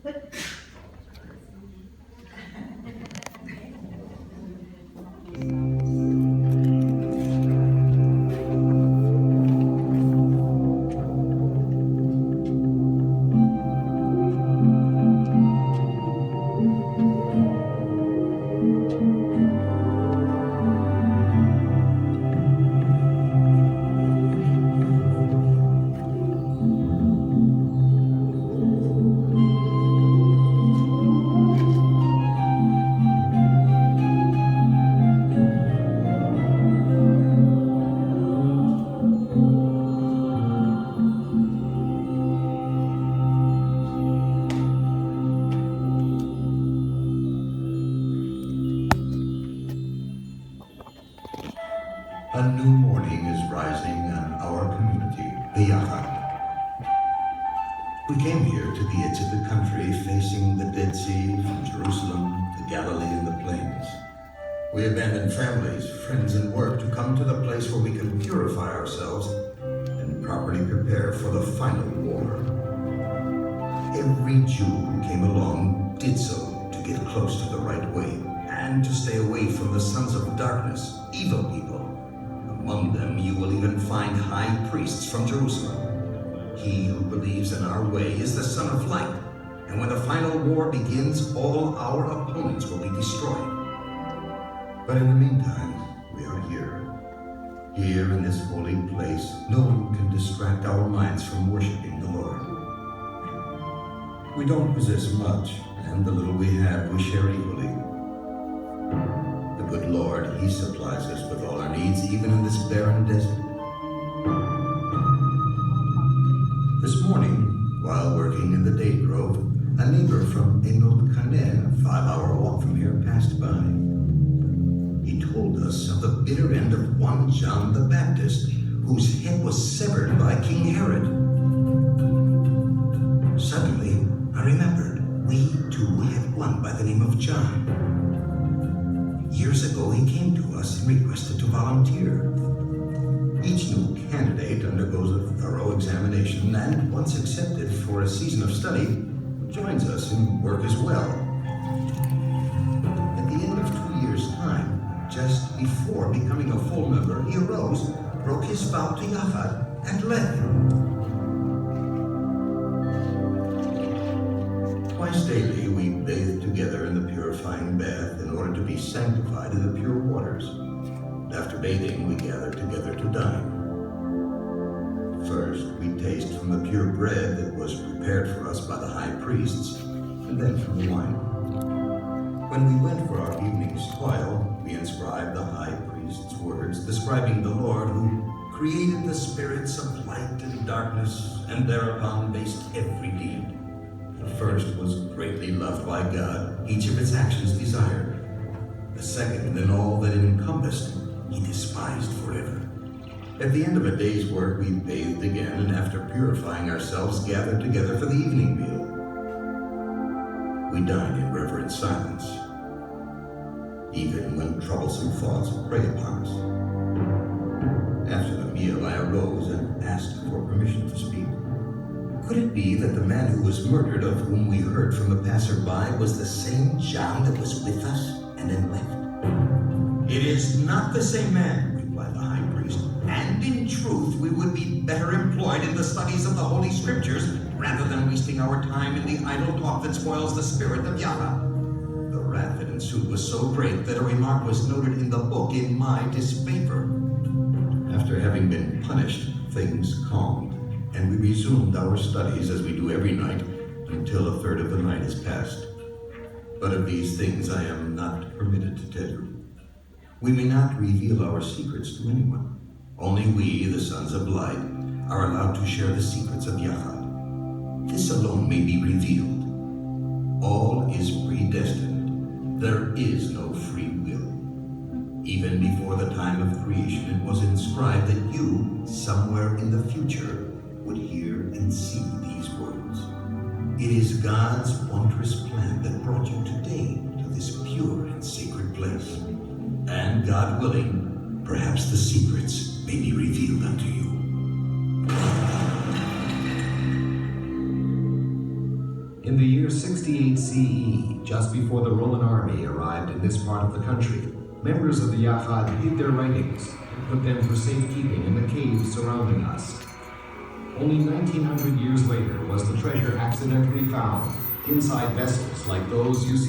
A new morning is rising in our community, the Yachad. We came here to the edge of the country, facing the Dead Sea, from Jerusalem to Galilee and the plains. We abandoned families, friends, and work to come to the place where we can purify ourselves and properly prepare for the final war. Every Jew who came along did so to get close to the right way and to stay away from the sons of darkness, evil people. Among them you will even find high priests from Jerusalem. He who believes in our way is the Son of Light, and when the final war begins, all our opponents will be destroyed. But in the meantime, we are here. Here in this holy place, no one can distract our minds from worshiping the Lord. We don't possess much, and the little we have we share equally. The good Lord, He supplies us with all our needs, even in this barren desert. This morning, while working in the date grove, a neighbor from Enot Kaneh, a 5-hour walk from here, passed by. He told us of the bitter end of one John the Baptist, whose head was severed by King Herod. Suddenly, I remembered we too had one by the name of John. Years ago, he came to us and requested to volunteer. Each new candidate undergoes a thorough examination and, once accepted for a season of study, joins us in work as well. At the end of 2 years' time, just before becoming a full member, he arose, broke his vow to Yahweh, and left. Twice daily we bathe together in the purifying bath in order to be sanctified in the pure waters. After bathing, we gather together to dine. First, we taste from the pure bread that was prepared for us by the high priests, and then from the wine. When we went for our evening's toil, we inscribed the high priest's words describing the Lord who created the spirits of light and darkness, and thereupon based every deed. The first was greatly loved by God, each of its actions desired. The second, and all that it encompassed, he despised forever. At the end of a day's work, we bathed again, and after purifying ourselves, gathered together for the evening meal. We dined in reverent silence, even when troublesome thoughts prey upon us. After the meal, I arose and asked for permission to speak. Could it be that the man who was murdered, of whom we heard from the passerby, was the same John that was with us and then left? It is not the same man, replied the high priest, and in truth we would be better employed in the studies of the Holy Scriptures rather than wasting our time in the idle talk that spoils the spirit of Yahweh. The wrath that ensued was so great that a remark was noted in the book in my disfavor. After having been punished, things calmed, and we resumed our studies as we do every night until a third of the night is past. But of these things I am not permitted to tell you. We may not reveal our secrets to anyone. Only we, the sons of light, are allowed to share the secrets of Yahweh. This alone may be revealed. All is predestined. There is no free will. Even before the time of creation, it was inscribed that you, somewhere in the future, would hear and see these words. It is God's wondrous plan that brought you today to this pure and sacred place. And God willing, perhaps the secrets may be revealed unto you. In the year 68 CE, just before the Roman army arrived in this part of the country, members of the Yahad hid their writings and put them for safekeeping in the caves surrounding us. Only 1900 years later was the treasure accidentally found inside vessels like those you see